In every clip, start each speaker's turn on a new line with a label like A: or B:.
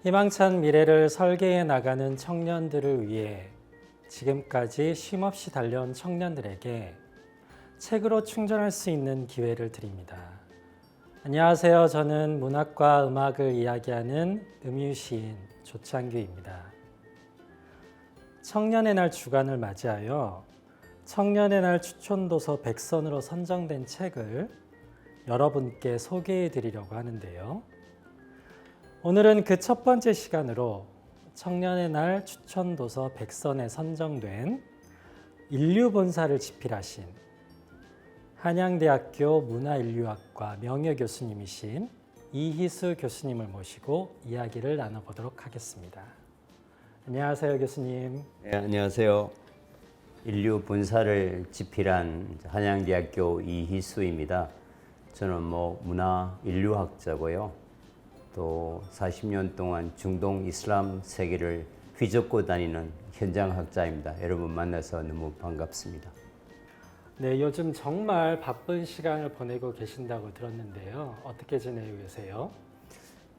A: 희망찬 미래를 설계해 나가는 청년들을 위해 지금까지 쉼없이 달려온 청년들에게 책으로 충전할 수 있는 기회를 드립니다. 안녕하세요. 저는 문학과 음악을 이야기하는 음유시인 조창규입니다. 청년의 날 주간을 맞이하여 청년의 날 추천도서 100선으로 선정된 책을 여러분께 소개해 드리려고 하는데요. 오늘은 그 첫 번째 시간으로 청년의 날 추천도서 100선에 선정된 인류본사를 집필하신 한양대학교 문화인류학과 명예교수님이신 이희수 교수님을 모시고 이야기를 나눠보도록 하겠습니다. 안녕하세요, 교수님.
B: 네, 안녕하세요. 인류본사를 집필한 한양대학교 이희수입니다. 저는 문화인류학자고요. 또 40년 동안 중동 이슬람 세계를 휘젓고 다니는 현장학자입니다. 여러분 만나서 너무 반갑습니다.
A: 네, 요즘 정말 바쁜 시간을 보내고 계신다고 들었는데요. 어떻게 지내고 계세요?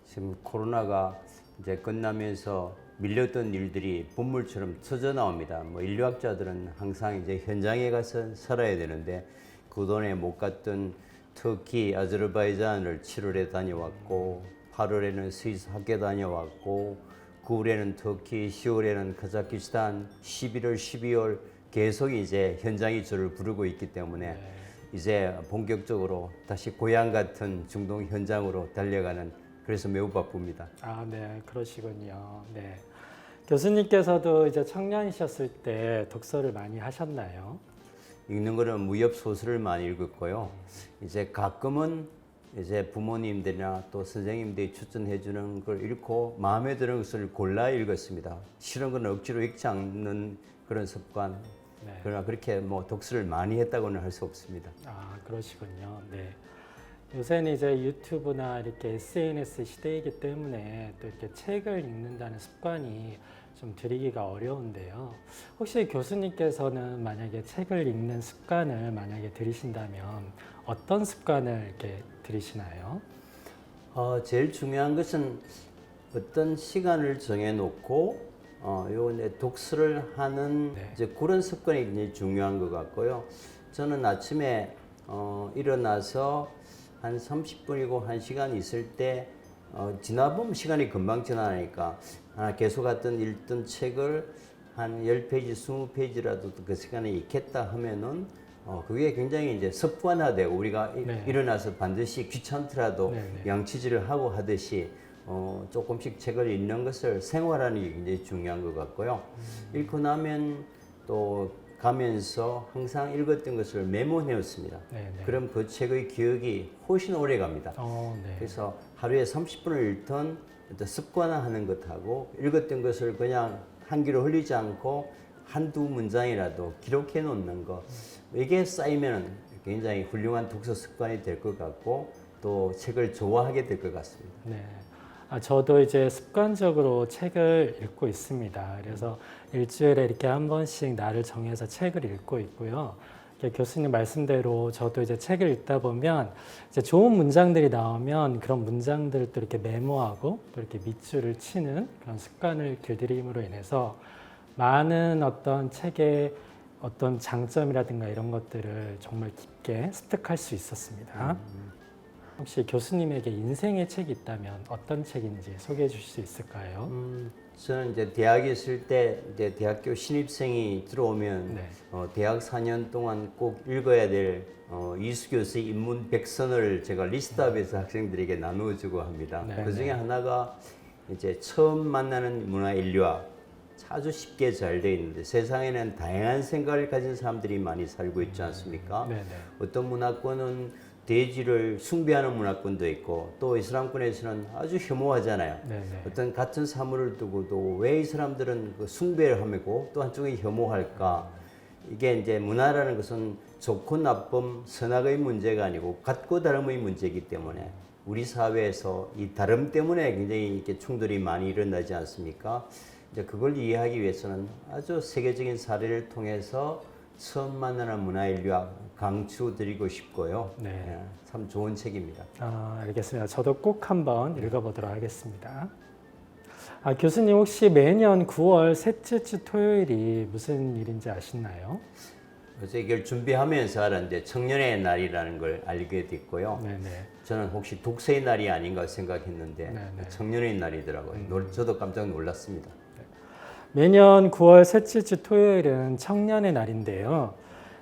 B: 지금 코로나가 이제 끝나면서 밀렸던 일들이 본물처럼 터져 나옵니다. 인류학자들은 항상 이제 현장에 가서 살아야 되는데 그동안에 못 갔던 터키, 아제르바이잔을 7월에 다녀왔고 8월에는 스위스 학교 다녀왔고 9월에는 터키, 10월에는 카자흐스탄, 11월, 12월 계속 이제 현장이 저를 부르고 있기 때문에 이제 본격적으로 다시 고향 같은 중동 현장으로 달려가는 그래서 매우 바쁩니다.
A: 아, 네, 그러시군요. 네. 교수님께서도 이제 청년이셨을 때 독서를 많이 하셨나요?
B: 읽는 거는 무협 소설을 많이 읽었고요. 이제 가끔은 이제 부모님들이나 또 선생님들이 추천해 주는 걸 읽고 마음에 드는 것을 골라 읽었습니다. 싫은 건 억지로 읽지 않는 그런 습관.
A: 네.
B: 그러나 그렇게 독서를 많이 했다고는 할 수 없습니다.
A: 아, 그러시군요. 네. 요새는 이제 유튜브나 이렇게 SNS 시대이기 때문에 또 이렇게 책을 읽는다는 습관이 좀 들이기가 어려운데요. 혹시 교수님께서는 만약에 책을 읽는 습관을 만약에 들이신다면 어떤 습관을 이렇게 들이시나요?
B: 제일 중요한 것은 어떤 시간을 정해놓고 요 독서를 하는 이제 그런 습관이 굉장히 중요한 것 같고요. 저는 아침에 일어나서 한 30분이고 1시간 있을 때 지나보면 시간이 금방 지나니까 계속 읽던 책을 한 10페이지, 20페이지라도 그 시간에 읽겠다 하면은 그게 굉장히 이제 습관화되고 우리가 일어나서 반드시 귀찮더라도 양치질을 하고 하듯이 조금씩 책을 읽는 것을 생활하는 게 굉장히 중요한 것 같고요. 읽고 나면 또 가면서 항상 읽었던 것을 메모해놓습니다. 그럼 그 책의 기억이 훨씬 오래 갑니다. 그래서 하루에 30분을 읽던 습관화하는 것하고 읽었던 것을 그냥 한 귀로 흘리지 않고 한두 문장이라도 기록해 놓는 것 이게 쌓이면 굉장히 훌륭한 독서 습관이 될 것 같고 또 책을 좋아하게 될 것 같습니다.
A: 네. 저도 이제 습관적으로 책을 읽고 있습니다. 그래서 일주일에 이렇게 한 번씩 날을 정해서 책을 읽고 있고요. 교수님 말씀대로 저도 이제 책을 읽다 보면 이제 좋은 문장들이 나오면 그런 문장들을 또 이렇게 메모하고 또 이렇게 밑줄을 치는 그런 습관을 길들임으로 인해서 많은 어떤 책의 어떤 장점이라든가 이런 것들을 정말 깊게 습득할 수 있었습니다. 혹시 교수님에게 인생의 책이 있다면 어떤 책인지 소개해 주실 수 있을까요?
B: 저는 이제 대학에 있을 때 이제 대학교 신입생이 들어오면 대학 4년 동안 꼭 읽어야 될 이수 교수의 인문 100선을 제가 리스트업해서 학생들에게 나누어주고 합니다. 그 중에 하나가 이제 처음 만나는 문화인류학 아주 쉽게 잘 되어 있는데 세상에는 다양한 생각을 가진 사람들이 많이 살고 있지 않습니까? 어떤 문화권은 돼지를 숭배하는 문화권도 있고 또 이슬람권에서는 아주 혐오하잖아요. 어떤 같은 사물을 두고도 왜 이 사람들은 그 숭배를 하고 또 한쪽이 혐오할까? 이게 이제 문화라는 것은 좋고 나쁨, 선악의 문제가 아니고 같고 다름의 문제이기 때문에 우리 사회에서 이 다름 때문에 굉장히 이렇게 충돌이 많이 일어나지 않습니까? 이제 그걸 이해하기 위해서는 아주 세계적인 사례를 통해서 처음 만나는 문화인류학 강추드리고 싶고요. 참 좋은 책입니다.
A: 알겠습니다. 저도 꼭 한번 읽어보도록 하겠습니다. 교수님 혹시 매년 9월 셋째 주 토요일이 무슨 일인지 아시나요?
B: 그래서 이걸 준비하면서 알았는데 청년의 날이라는 걸 알게 됐고요.
A: 네네.
B: 저는 혹시 독서의 날이 아닌가 생각했는데
A: 네네.
B: 청년의 날이더라고요. 저도 깜짝 놀랐습니다.
A: 매년 9월 셋째 주 토요일은 청년의 날인데요.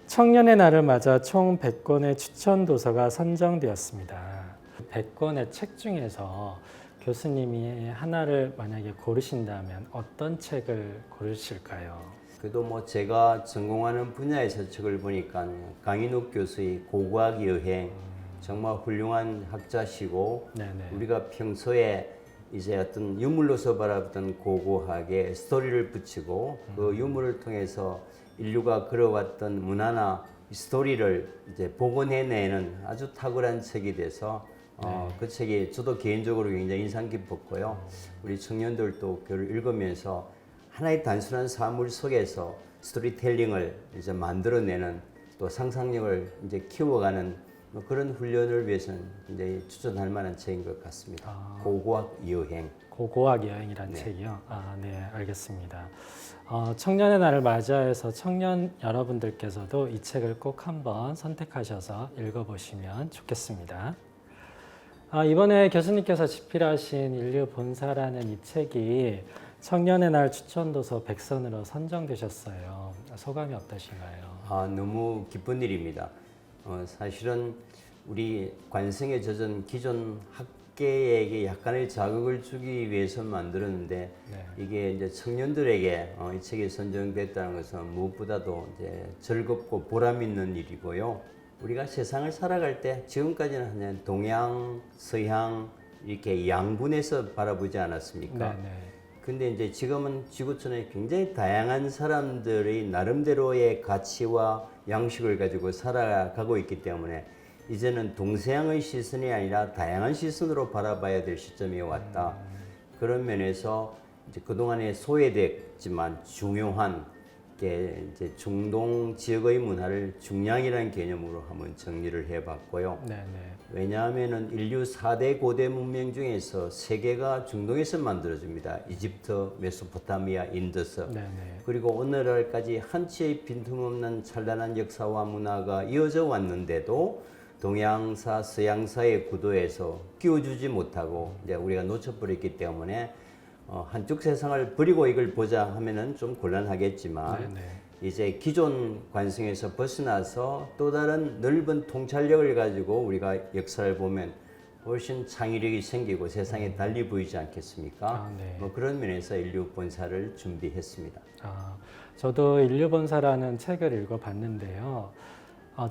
A: 청년의 날을 맞아 총 100권의 추천 도서가 선정되었습니다. 100권의 책 중에서 교수님이 하나를 만약에 고르신다면 어떤 책을 고르실까요?
B: 그래도 뭐 제가 전공하는 분야에서 책을 보니까 강인욱 교수의 고고학 여행 정말 훌륭한 학자시고
A: 네네.
B: 우리가 평소에 이제 어떤 유물로서 바라보던 고고학에 스토리를 붙이고 그 유물을 통해서 인류가 걸어왔던 문화나 스토리를 이제 복원해내는 아주 탁월한 책이 돼서 그 책이 저도 개인적으로 굉장히 인상 깊었고요. 우리 청년들도 그걸 읽으면서 하나의 단순한 사물 속에서 스토리텔링을 이제 만들어내는 또 상상력을 이제 키워가는 뭐 그런 훈련을 위해서는 굉장히 추천할 만한 책인 것 같습니다. 고고학 여행.
A: 고고학 여행이란 책이요? 네, 알겠습니다. 청년의 날을 맞이해서 청년 여러분들께서도 이 책을 꼭 한번 선택하셔서 읽어보시면 좋겠습니다. 이번에 교수님께서 집필하신 인류 본사라는 이 책이 청년의 날 추천도서 100선으로 선정되셨어요. 소감이 어떠신가요?
B: 너무 기쁜 일입니다. 사실은 우리 관성에 젖은 기존 학계에게 약간의 자극을 주기 위해서 만들었는데 이게 이제 청년들에게 이 책이 선정됐다는 것은 무엇보다도 이제 즐겁고 보람 있는 일이고요. 우리가 세상을 살아갈 때 지금까지는 그냥 동양, 서양 이렇게 양분해서 바라보지 않았습니까? 근데 이제 지금은 지구촌에 굉장히 다양한 사람들이 나름대로의 가치와 양식을 가지고 살아가고 있기 때문에 이제는 동서양의 시선이 아니라 다양한 시선으로 바라봐야 될 시점이 왔다. 그런 면에서 이제 그동안에 소외됐지만 중요한 게 이제 중동 지역의 문화를 중량이라는 개념으로 한번 정리를 해봤고요. 왜냐하면은 인류 4대 고대 문명 중에서 3개가 중동에서 만들어집니다. 이집트, 메소포타미아, 인더스. 그리고 오늘날까지 한치의 빈틈없는 찬란한 역사와 문화가 이어져 왔는데도 동양사, 서양사의 구도에서 끼워주지 못하고 이제 우리가 놓쳐버렸기 때문에 한쪽 세상을 버리고 이걸 보자 하면은 좀 곤란하겠지만 이제 기존 관성에서 벗어나서 또 다른 넓은 통찰력을 가지고 우리가 역사를 보면 훨씬 창의력이 생기고 세상에 달리 보이지 않겠습니까? 뭐 그런 면에서 인류 본사를 준비했습니다.
A: 저도 인류 본사라는 책을 읽어봤는데요.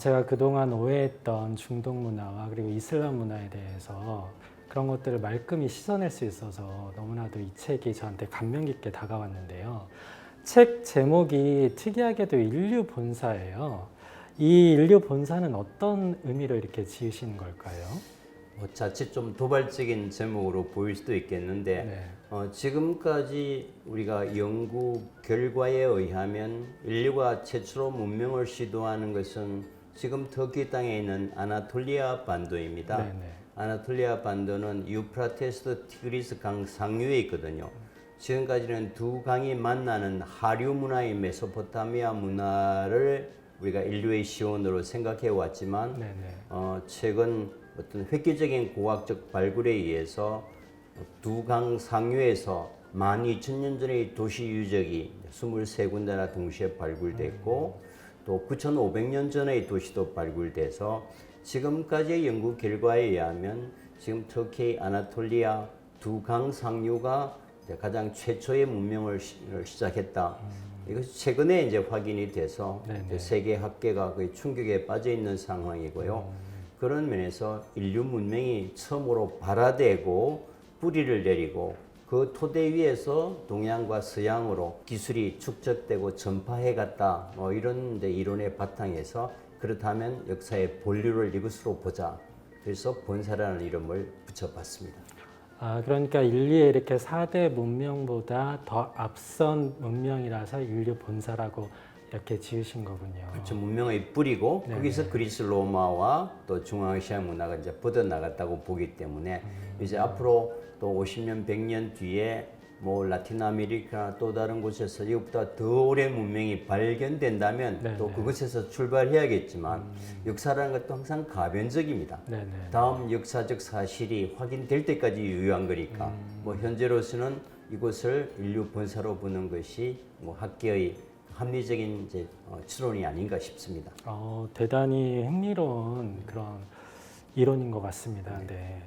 A: 제가 그동안 오해했던 중동 문화와 그리고 이슬람 문화에 대해서 그런 것들을 말끔히 씻어낼 수 있어서 너무나도 이 책이 저한테 감명 깊게 다가왔는데요. 책 제목이 특이하게도 인류 본사예요. 이 인류 본사는 어떤 의미로 이렇게 지으신 걸까요?
B: 자칫 좀 도발적인 제목으로 보일 수도 있겠는데 지금까지 우리가 연구 결과에 의하면 인류가 최초로 문명을 시도하는 것은 지금 터키 땅에 있는 아나톨리아 반도입니다. 아나톨리아 반도는 유프라테스 티그리스 강 상류에 있거든요. 지금까지는 두 강이 만나는 하류 문화인 메소포타미아 문화를 우리가 인류의 시원으로 생각해 왔지만 최근 어떤 획기적인 고학적 발굴에 의해서 두 강 상류에서 12,000년 전의 도시 유적이 23군데나 동시에 발굴됐고 또 9,500년 전의 도시도 발굴돼서 지금까지의 연구 결과에 의하면 지금 터키 아나톨리아 두 강 상류가 가장 최초의 문명을 시작했다. 이것이 최근에 이제 확인이 돼서 세계 학계가 거의 충격에 빠져 있는 상황이고요. 그런 면에서 인류 문명이 처음으로 발화되고 뿌리를 내리고 그 토대 위에서 동양과 서양으로 기술이 축적되고 전파해 갔다. 뭐 이런 이론의 바탕에서 그렇다면 역사의 본류를 이것으로 보자. 그래서 본사라는 이름을 붙여봤습니다.
A: 그러니까 인류의 이렇게 4대 문명보다 더 앞선 문명이라서 인류 본사라고 이렇게 지으신 거군요.
B: 그렇죠. 문명의 뿌리고 거기서 그리스 로마와 또 중앙아시아 문화가 이제 뻗어 나갔다고 보기 때문에 이제 앞으로 또 50년, 100년 뒤에 뭐 라틴 아메리카나 또 다른 곳에서 이것보다 더 오랜 문명이 발견된다면
A: 네네.
B: 또 그것에서 출발해야겠지만 역사라는 것도 항상 가변적입니다.
A: 네네.
B: 다음 역사적 사실이 확인될 때까지 유효한 거니까 뭐 현재로서는 이곳을 인류 본사로 보는 것이 뭐 학계의 합리적인 이제 추론이 아닌가 싶습니다.
A: 대단히 흥미로운 그런 이론인 것 같습니다. 네.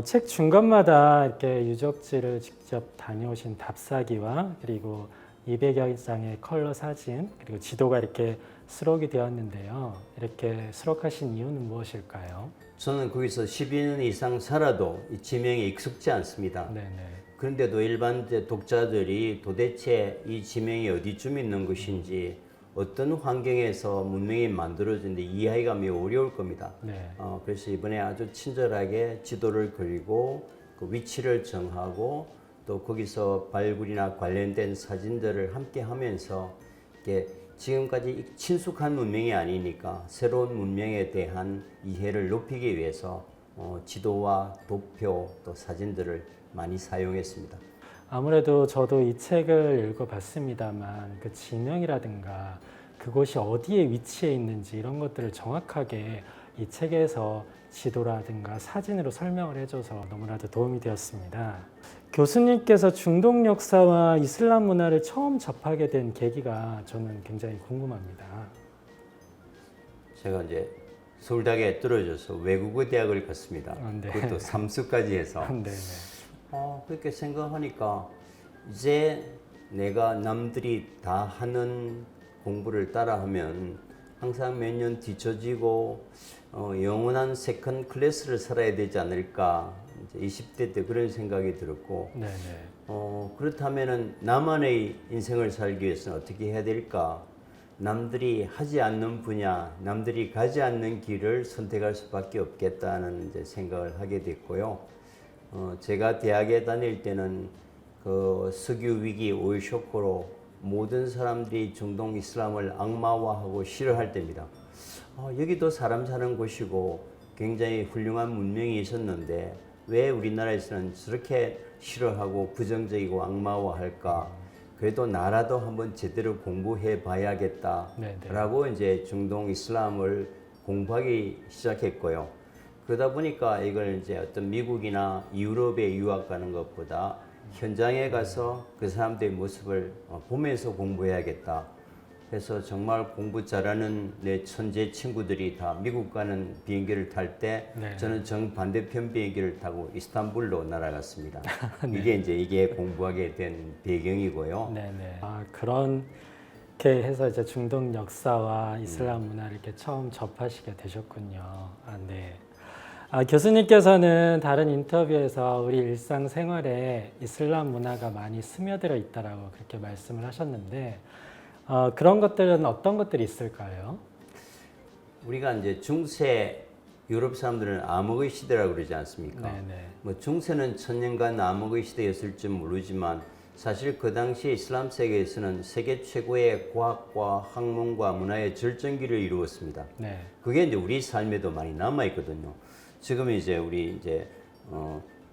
A: 책 중간마다 이렇게 유적지를 직접 다녀오신 답사기와 그리고 200여 장의 컬러 사진 그리고 지도가 이렇게 수록이 되었는데요. 이렇게 수록하신 이유는 무엇일까요?
B: 저는 거기서 12년 이상 살아도 이 지명에 익숙지 않습니다.
A: 네네.
B: 그런데도 일반 독자들이 도대체 이 지명이 어디쯤 있는 것인지 어떤 환경에서 문명이 만들어졌는지 이해하기가 매우 어려울 겁니다.
A: 네.
B: 그래서 이번에 아주 친절하게 지도를 그리고 그 위치를 정하고 또 거기서 발굴이나 관련된 사진들을 함께 하면서 이게 지금까지 친숙한 문명이 아니니까 새로운 문명에 대한 이해를 높이기 위해서 지도와 도표 또 사진들을 많이 사용했습니다.
A: 아무래도 저도 이 책을 읽어봤습니다만 그 지명이라든가 그곳이 어디에 위치해 있는지 이런 것들을 정확하게 이 책에서 지도라든가 사진으로 설명을 해줘서 너무나도 도움이 되었습니다. 교수님께서 중동 역사와 이슬람 문화를 처음 접하게 된 계기가 저는 굉장히 궁금합니다.
B: 제가 이제 서울대학에 떨어져서 외국어 대학을 갔습니다.
A: 네.
B: 그것도 삼수까지 해서.
A: 네네.
B: 그렇게 생각하니까 이제 내가 남들이 다 하는 공부를 따라하면 항상 몇 년 뒤처지고 영원한 세컨 클래스를 살아야 되지 않을까. 이제 20대 때 그런 생각이 들었고
A: 네네.
B: 그렇다면은 나만의 인생을 살기 위해서는 어떻게 해야 될까? 남들이 하지 않는 분야, 남들이 가지 않는 길을 선택할 수밖에 없겠다는 이제 생각을 하게 됐고요. 제가 대학에 다닐 때는 그 석유 위기 오일 쇼크로 모든 사람들이 중동 이슬람을 악마화하고 싫어할 때입니다. 여기도 사람 사는 곳이고 굉장히 훌륭한 문명이 있었는데 왜 우리나라에서는 저렇게 싫어하고 부정적이고 악마화할까? 그래도 나라도 한번 제대로 공부해 봐야겠다라고 이제 중동 이슬람을 공부하기 시작했고요. 그러다 보니까 이걸 이제 어떤 미국이나 유럽에 유학 가는 것보다 현장에 가서 그 사람들의 모습을 보면서 공부해야겠다. 그래서 정말 공부 잘하는 내 천재 친구들이 다 미국 가는 비행기를 탈 때 저는 정반대편 비행기를 타고 이스탄불로 날아갔습니다. 네. 이게 공부하게 된 배경이고요.
A: 네네. 그렇게 해서 이제 중동 역사와 이슬람 문화를 이렇게 처음 접하시게 되셨군요. 네. 교수님께서는 다른 인터뷰에서 우리 일상생활에 이슬람 문화가 많이 스며들어 있다라고 그렇게 말씀을 하셨는데 그런 것들은 어떤 것들이 있을까요?
B: 우리가 이제 중세 유럽 사람들은 암흑의 시대라고 그러지 않습니까?
A: 네네.
B: 뭐 중세는 천년간 암흑의 시대였을지 모르지만 사실 그 당시 이슬람 세계에서는 세계 최고의 과학과 학문과 문화의 절정기를 이루었습니다.
A: 네.
B: 그게 이제 우리 삶에도 많이 남아 있거든요. 지금 이제 우리 이제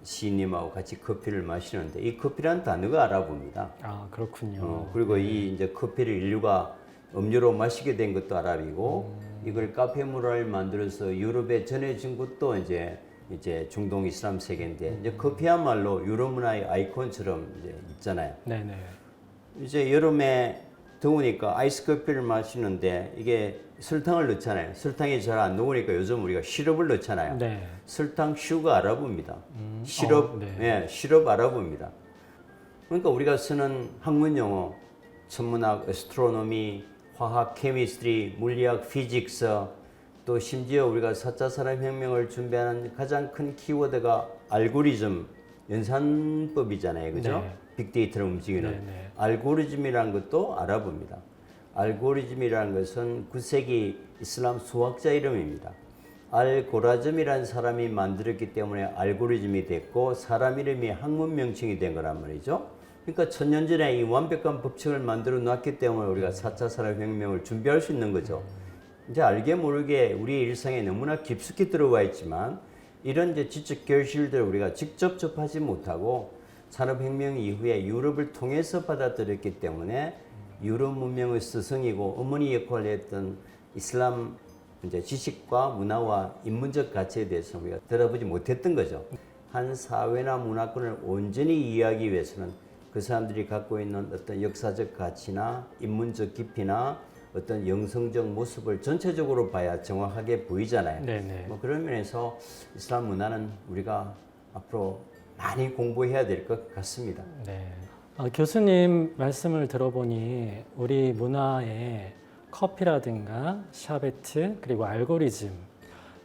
B: 시인님하고 같이 커피를 마시는데 이 커피라는 단어가 아랍어입니다.
A: 그렇군요.
B: 그리고 이 이제 커피를 인류가 음료로 마시게 된 것도 아랍이고 이걸 카페문화를 만들어서 유럽에 전해진 것도 이제 중동 이슬람 세계인데 이제 커피야말로 유럽 문화의 아이콘처럼 이제 있잖아요.
A: 네네.
B: 이제 여름에 더우니까 아이스 커피를 마시는데 이게 설탕을 넣잖아요. 설탕이 잘 안 녹으니까 요즘 우리가 시럽을 넣잖아요.
A: 네.
B: 설탕 슈가 아랍어입니다. 시럽, 시럽 아랍어입니다. 그러니까 우리가 쓰는 학문 용어, 천문학, 애스트로노미, 화학, 케미스트리, 물리학, 피직스, 또 심지어 우리가 4차 산업혁명을 준비하는 가장 큰 키워드가 알고리즘, 연산법이잖아요. 그죠?
A: 네.
B: 빅데이터를 움직이는.
A: 네네.
B: 알고리즘이라는 것도 아랍어입니다. 알고리즘이라는 것은 9세기 이슬람 수학자 이름입니다. 알고라즘이라는 사람이 만들었기 때문에 알고리즘이 됐고 사람 이름이 학문 명칭이 된 거란 말이죠. 그러니까 천년 전에 이 완벽한 법칙을 만들어 놨기 때문에 우리가 4차 산업혁명을 준비할 수 있는 거죠. 이제 알게 모르게 우리 일상에 너무나 깊숙이 들어와 있지만 이런 이제 지적 결실들을 우리가 직접 접하지 못하고 산업혁명 이후에 유럽을 통해서 받아들였기 때문에 유럽 문명의 스승이고 어머니 역할을 했던 이슬람 이제 지식과 문화와 인문적 가치에 대해서 우리가 들어보지 못했던 거죠. 한 사회나 문화권을 온전히 이해하기 위해서는 그 사람들이 갖고 있는 어떤 역사적 가치나 인문적 깊이나 어떤 영성적 모습을 전체적으로 봐야 정확하게 보이잖아요.
A: 네네.
B: 뭐 그런 면에서 이슬람 문화는 우리가 앞으로 많이 공부해야 될 것 같습니다.
A: 네. 교수님 말씀을 들어보니 우리 문화에 커피라든가 샤베트 그리고 알고리즘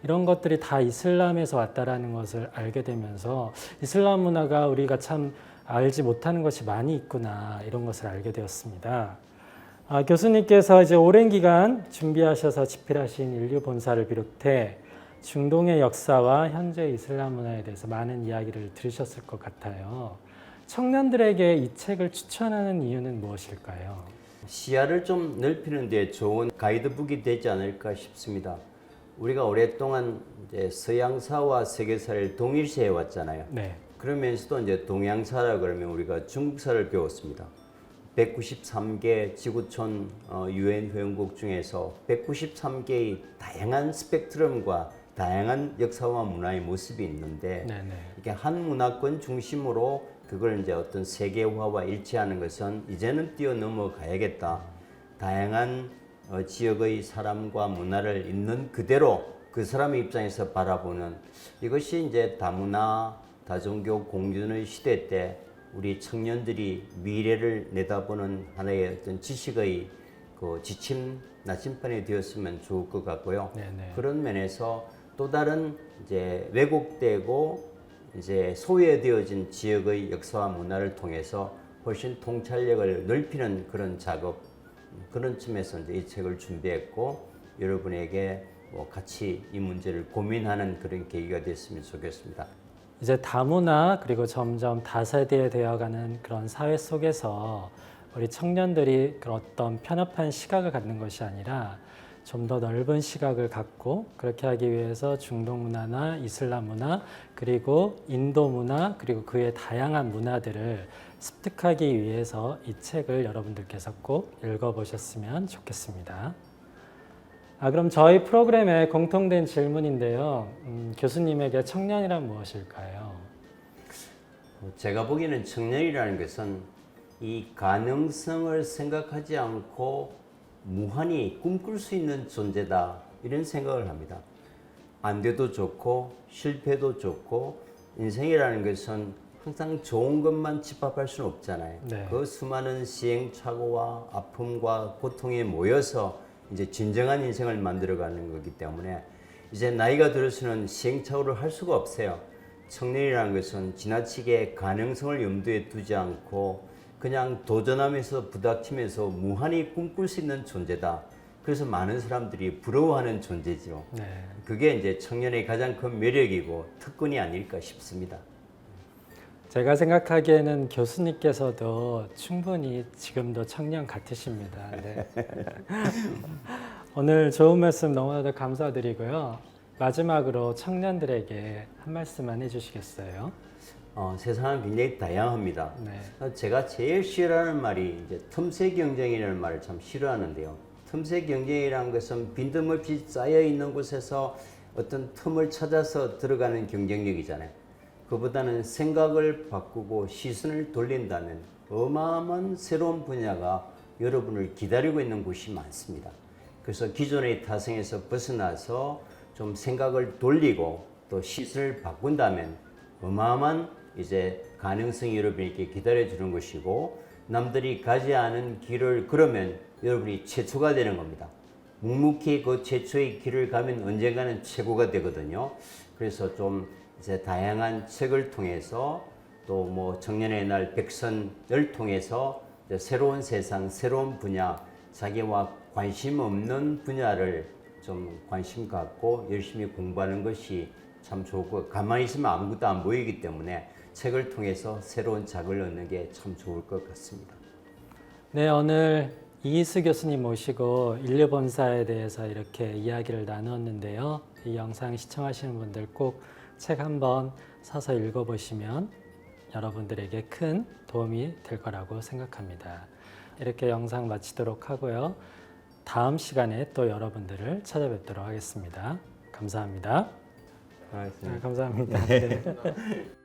A: 이런 것들이 다 이슬람에서 왔다라는 것을 알게 되면서 이슬람 문화가 우리가 참 알지 못하는 것이 많이 있구나 이런 것을 알게 되었습니다. 교수님께서 이제 오랜 기간 준비하셔서 집필하신 인류 본사를 비롯해 중동의 역사와 현재 이슬람 문화에 대해서 많은 이야기를 들으셨을 것 같아요. 청년들에게 이 책을 추천하는 이유는 무엇일까요?
B: 시야를 좀 넓히는 데 좋은 가이드북이 되지 않을까 싶습니다. 우리가 오랫동안 이제 서양사와 세계사를 동일시해 왔잖아요.
A: 네.
B: 그러면서도 이제 동양사라 그러면 우리가 중국사를 배웠습니다. 193개 지구촌 유엔 회원국 중에서 193개의 다양한 스펙트럼과 다양한 역사와 문화의 모습이 있는데
A: 네네.
B: 이렇게 한 문화권 중심으로 그걸 이제 어떤 세계화와 일치하는 것은 이제는 뛰어넘어가야겠다. 다양한 지역의 사람과 문화를 있는 그대로 그 사람의 입장에서 바라보는 이것이 이제 다문화, 다종교 공존의 시대 때 우리 청년들이 미래를 내다보는 하나의 어떤 지식의 그 지침 나침반이 되었으면 좋을 것 같고요.
A: 네네.
B: 그런 면에서 또 다른 이제 왜곡되고 이제 소외되어진 지역의 역사와 문화를 통해서 훨씬 통찰력을 넓히는 그런 작업, 그런 쯤에서 이제 이 책을 준비했고 여러분에게 뭐 같이 이 문제를 고민하는 그런 계기가 됐으면 좋겠습니다.
A: 이제 다문화 그리고 점점 다세대 되어가는 그런 사회 속에서 우리 청년들이 그런 어떤 편협한 시각을 갖는 것이 아니라 좀 더 넓은 시각을 갖고 그렇게 하기 위해서 중동 문화나 이슬람 문화 그리고 인도 문화 그리고 그의 다양한 문화들을 습득하기 위해서 이 책을 여러분들께서 꼭 읽어보셨으면 좋겠습니다. 그럼 저희 프로그램의 공통된 질문인데요. 교수님에게 청년이란 무엇일까요?
B: 제가 보기에는 청년이라는 것은 이 가능성을 생각하지 않고 무한히 꿈꿀 수 있는 존재다 이런 생각을 합니다. 안 돼도 좋고 실패도 좋고 인생이라는 것은 항상 좋은 것만 집합할 수는 없잖아요.
A: 네.
B: 그 수많은 시행착오와 아픔과 고통이 모여서 이제 진정한 인생을 만들어가는 거기 때문에 이제 나이가 들어서는 시행착오를 할 수가 없어요. 청년이라는 것은 지나치게 가능성을 염두에 두지 않고 그냥 도전하면서 부닥치면서 무한히 꿈꿀 수 있는 존재다. 그래서 많은 사람들이 부러워하는 존재죠.
A: 네.
B: 그게 이제 청년의 가장 큰 매력이고 특권이 아닐까 싶습니다.
A: 제가 생각하기에는 교수님께서도 충분히 지금도 청년 같으십니다. 네. 오늘 좋은 말씀 너무나도 감사드리고요. 마지막으로 청년들에게 한 말씀만 해주시겠어요?
B: 세상은 굉장히 다양합니다.
A: 네.
B: 제가 제일 싫어하는 말이 이제 틈새 경쟁이라는 말을 참 싫어하는데요. 틈새 경쟁이라는 것은 빈틈없이 쌓여 있는 곳에서 어떤 틈을 찾아서 들어가는 경쟁력이잖아요. 그보다는 생각을 바꾸고 시선을 돌린다면 어마어마한 새로운 분야가 여러분을 기다리고 있는 곳이 많습니다. 그래서 기존의 타성에서 벗어나서 좀 생각을 돌리고 또 시선을 바꾼다면 어마어마한 이제 가능성이 여러분에게 기다려주는 것이고 남들이 가지 않은 길을 걸으면 여러분이 최초가 되는 겁니다. 묵묵히 그 최초의 길을 가면 언젠가는 최고가 되거든요. 그래서 좀 이제 다양한 책을 통해서 또 뭐 청년의 날 백선을 통해서 이제 새로운 세상, 새로운 분야, 자기와 관심 없는 분야를 좀 관심 갖고 열심히 공부하는 것이 참 좋고 가만히 있으면 아무것도 안 보이기 때문에 책을 통해서 새로운 자극을 얻는 게 참 좋을 것 같습니다.
A: 네, 오늘 이희수 교수님 모시고 인류 본사에 대해서 이렇게 이야기를 나눴는데요. 이 영상 시청하시는 분들 꼭 책 한번 사서 읽어보시면 여러분들에게 큰 도움이 될 거라고 생각합니다. 이렇게 영상 마치도록 하고요. 다음 시간에 또 여러분들을 찾아뵙도록 하겠습니다. 감사합니다.
B: 알겠습니다.
A: 감사합니다. 네.